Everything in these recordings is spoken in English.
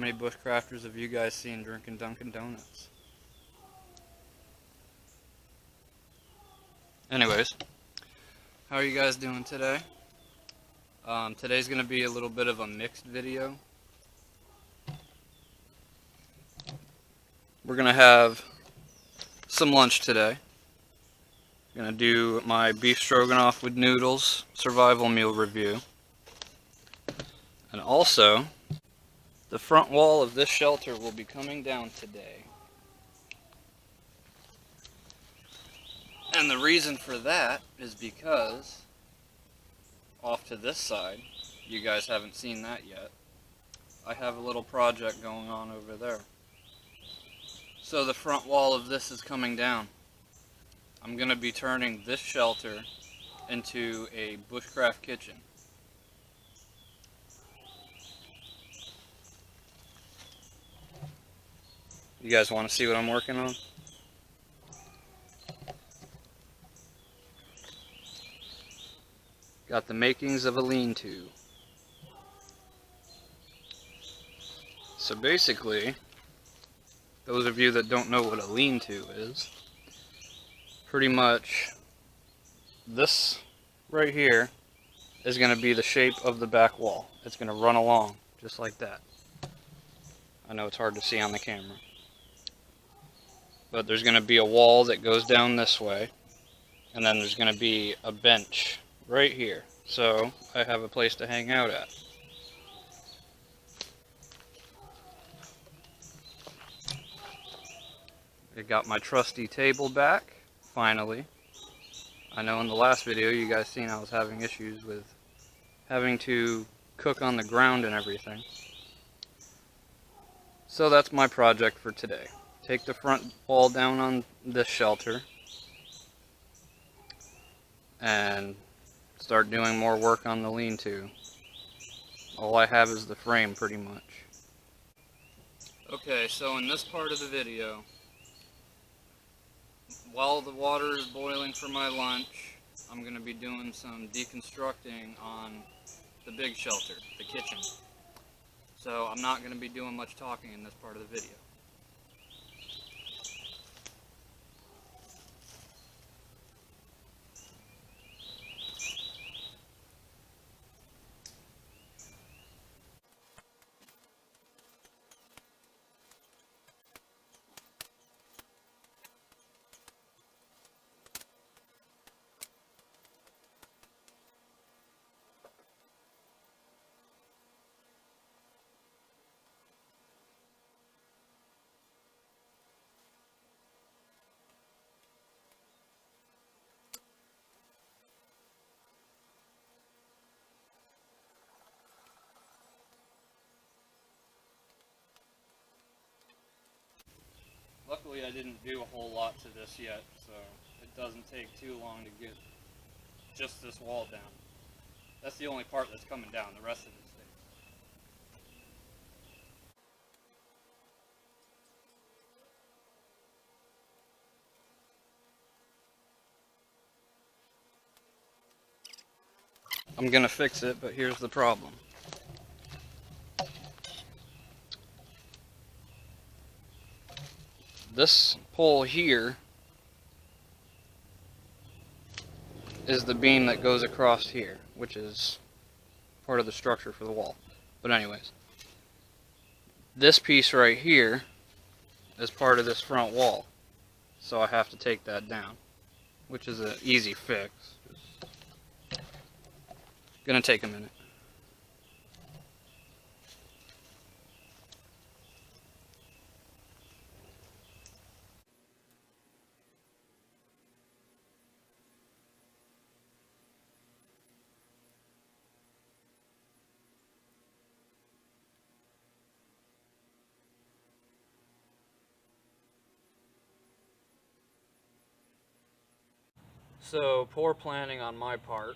many bushcrafters have you guys seen drinking Dunkin' Donuts? Anyways, how are you guys doing today? Today's going to be a little bit of a mixed video. We're going to have some lunch today. I'm going to do my beef stroganoff with noodles survival meal review. And also, the front wall of this shelter will be coming down today. And the reason for that is because off to this side, you guys haven't seen that yet, I have a little project going on over there. So the front wall of this is coming down. I'm going to be turning this shelter into a bushcraft kitchen. You guys want to see what I'm working on? Got the makings of a lean-to. So basically, those of you that don't know what a lean-to is, pretty much this right here is going to be the shape of the back wall. It's going to run along just like that. I know it's hard to see on the camera, but there's going to be a wall that goes down this way, and then there's going to be a bench right here, so I have a place to hang out at. I got my trusty table back, finally. I know in the last video you guys seen I was having issues with having to cook on the ground and everything. So that's my project for today. Take the front wall down on this shelter and start doing more work on the lean-to. All I have is the frame pretty much. Okay, so in this part of the video, while the water is boiling for my lunch, I'm going to be doing some deconstructing on the big shelter, the kitchen. So I'm not going to be doing much talking in this part of the video. Luckily I didn't do a whole lot to this yet, so it doesn't take too long to get just this wall down. That's the only part that's coming down, the rest of it stays. I'm gonna fix it, but here's the problem. This pole here is the beam that goes across here, which is part of the structure for the wall. But anyways, this piece right here is part of this front wall, so I have to take that down, which is an easy fix. Just gonna take a minute. So, poor planning on my part.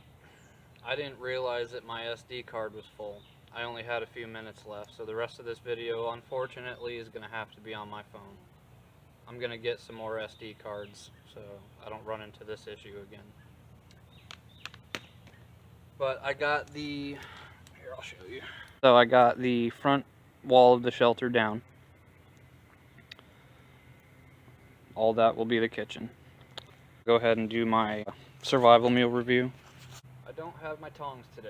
I didn't realize that my SD card was full. I only had a few minutes left, so the rest of this video, unfortunately, is going to have to be on my phone. I'm going to get some more SD cards, so I don't run into this issue again. But I got the... here, I'll show you. So I got the front wall of the shelter down. All that will be the kitchen. Go ahead and do my survival meal review. I don't have my tongs today.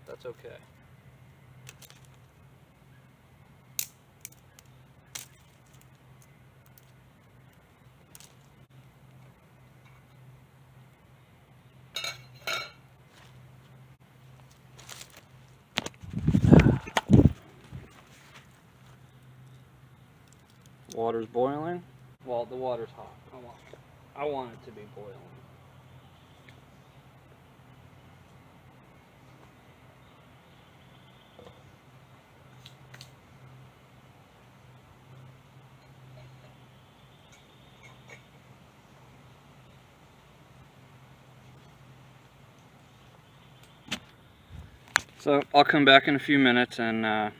That's okay. Water's boiling. Well, the water's hot. I want it to be boiling. So I'll come back in a few minutes and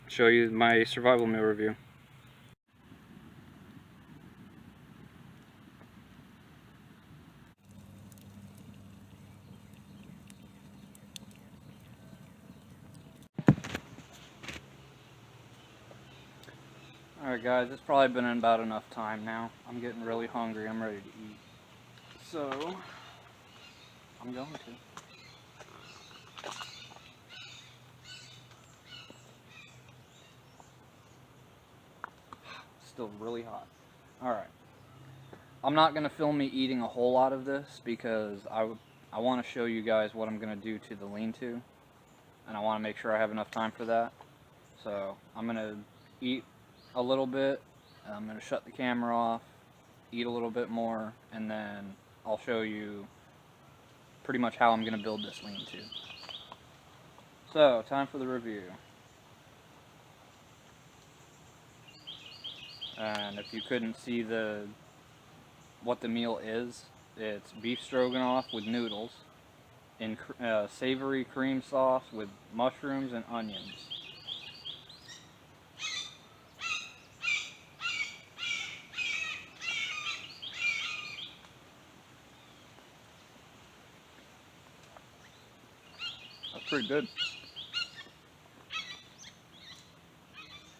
show you my survival meal review. Alright guys, it's probably been about enough time now. I'm getting really hungry, I'm ready to eat. So, I'm going to. Still really hot. Alright. I'm not going to film me eating a whole lot of this because I want to show you guys what I'm going to do to the lean-to. And I want to make sure I have enough time for that. So, I'm going to eat a little bit. I'm going to shut the camera off, eat a little bit more, and then I'll show you pretty much how I'm going to build this lean-to. So, time for the review. And if you couldn't see what the meal is, it's beef stroganoff with noodles in savory cream sauce with mushrooms and onions. That's pretty good.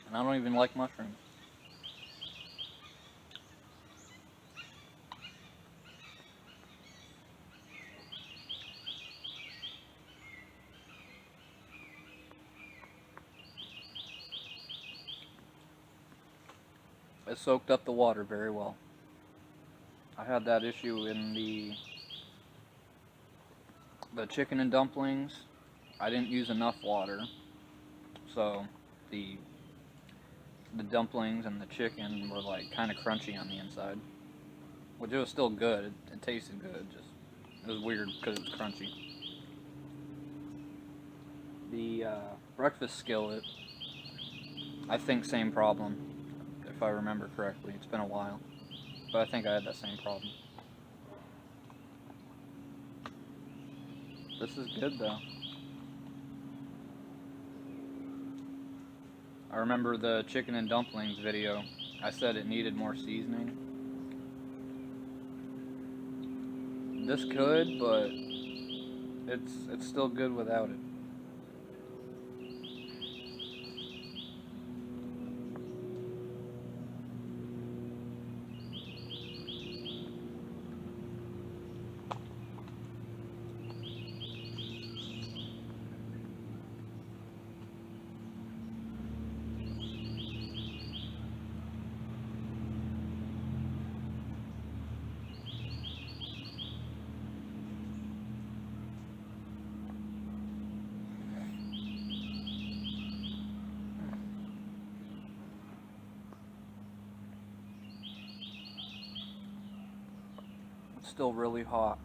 And I don't even like mushrooms. It soaked up the water very well. I had that issue in the chicken and dumplings. I didn't use enough water, so the dumplings and the chicken were like kind of crunchy on the inside, which it was still good. It tasted good, just it was weird because it was crunchy. The breakfast skillet, I think same problem, if I remember correctly. It's been a while, but I think I had that same problem. This is good though. I remember the chicken and dumplings video. I said it needed more seasoning. This could, but it's still good without it. It's still really hot.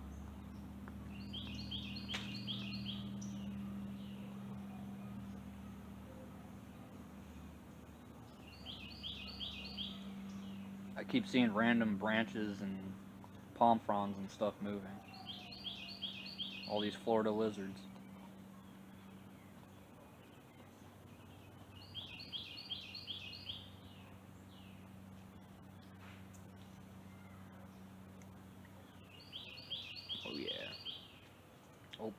I keep seeing random branches and palm fronds and stuff moving. All these Florida lizards. Oh yeah. Oh.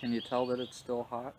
Can you tell that it's still hot?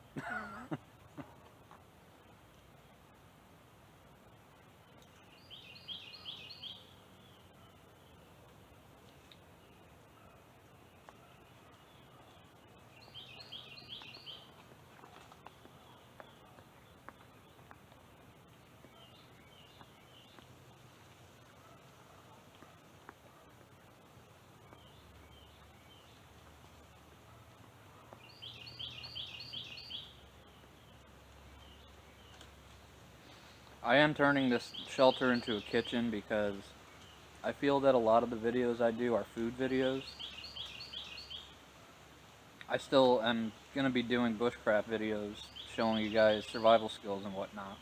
I am turning this shelter into a kitchen because I feel that a lot of the videos I do are food videos. I still am going to be doing bushcraft videos showing you guys survival skills and whatnot.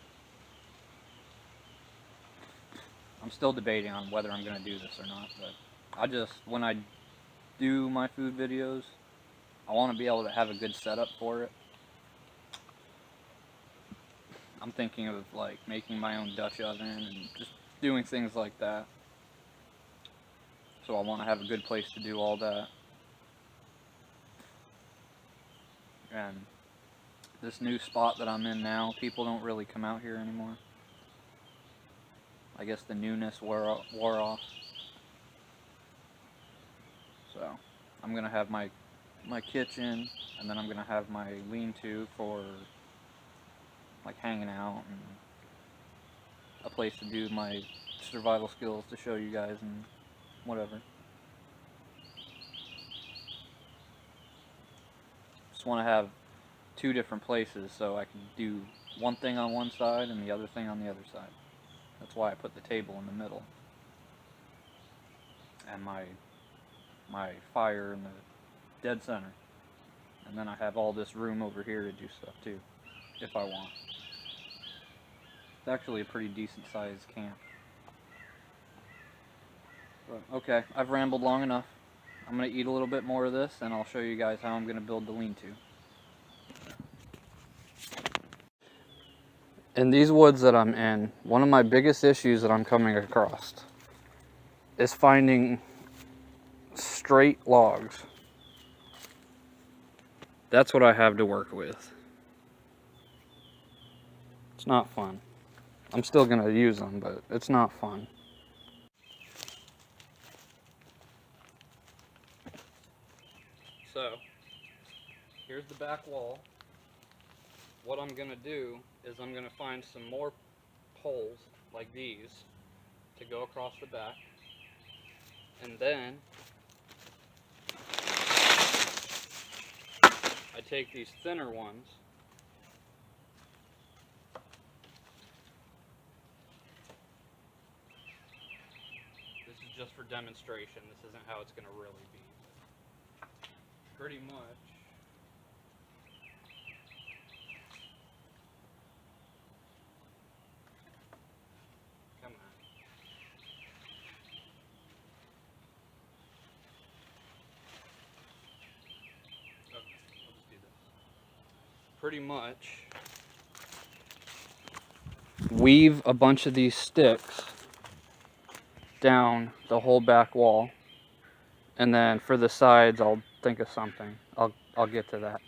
I'm still debating on whether I'm going to do this or not, but when I do my food videos, I want to be able to have a good setup for it. I'm thinking of like making my own Dutch oven and just doing things like that. So I want to have a good place to do all that. And this new spot that I'm in now, people don't really come out here anymore. I guess the newness wore off. So I'm gonna have my kitchen, and then I'm gonna have my lean-to for like hanging out and a place to do my survival skills to show you guys and whatever. Just want to have two different places so I can do one thing on one side and the other thing on the other side. That's why I put the table in the middle and my fire in the dead center. And then I have all this room over here to do stuff too, if I want. It's actually a pretty decent sized camp. But, okay, I've rambled long enough. I'm going to eat a little bit more of this and I'll show you guys how I'm going to build the lean-to. In these woods that I'm in, one of my biggest issues that I'm coming across is finding straight logs. That's what I have to work with. It's not fun. I'm still going to use them, but it's not fun. So, here's the back wall. What I'm going to do is I'm going to find some more poles like these to go across the back. And then I take these thinner ones this is just for demonstration, this isn't how it's going to really be. Pretty much come on. Okay, I'll just do this. Pretty much weave a bunch of these sticks down the whole back wall, and then for the sides I'll think of something. I'll get to that.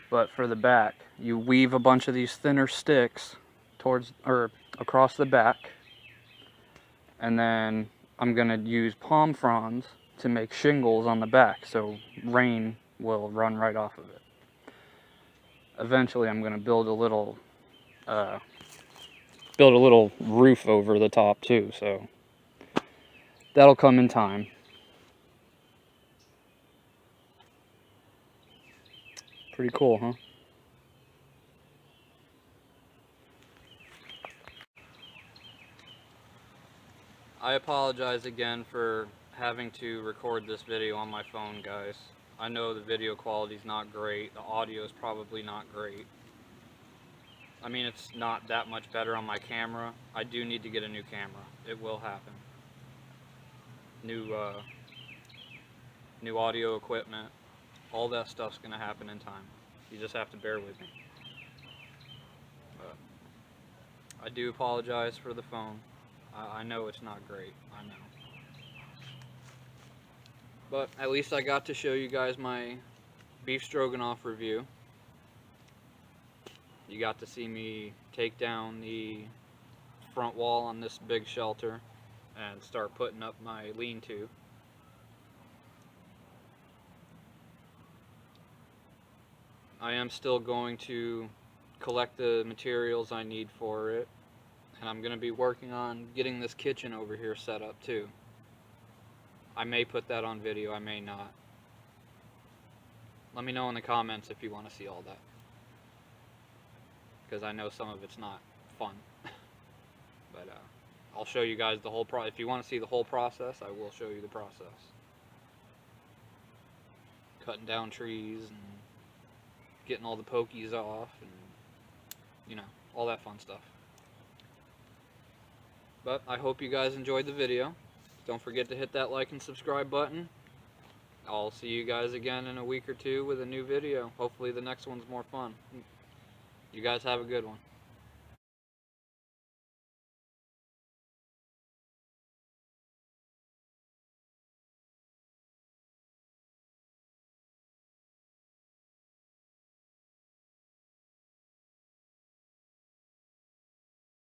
But for the back, you weave a bunch of these thinner sticks towards or across the back, and then I'm gonna use palm fronds to make shingles on the back so rain will run right off of it. Eventually I'm gonna build a little roof over the top too, so that'll come in time. Pretty cool, huh? I apologize again for having to record this video on my phone, guys. I know the video quality's not great, the audio is probably not great. I mean, it's not that much better on my camera. I do need to get a new camera. It will happen. New audio equipment. All that stuff's gonna happen in time. You just have to bear with me. But I do apologize for the phone. I know it's not great. I know. But at least I got to show you guys my beef stroganoff review. You got to see me take down the front wall on this big shelter and start putting up my lean-to. I am still going to collect the materials I need for it, and I'm going to be working on getting this kitchen over here set up too. I may put that on video, I may not. Let me know in the comments if you want to see all that, because I know some of it's not fun. But I'll show you guys the whole if you want to see the whole process, I will show you the process. Cutting down trees and getting all the pokies off and, you know, all that fun stuff. But I hope you guys enjoyed the video. Don't forget to hit that like and subscribe button. I'll see you guys again in a week or two with a new video. Hopefully the next one's more fun. You guys have a good one.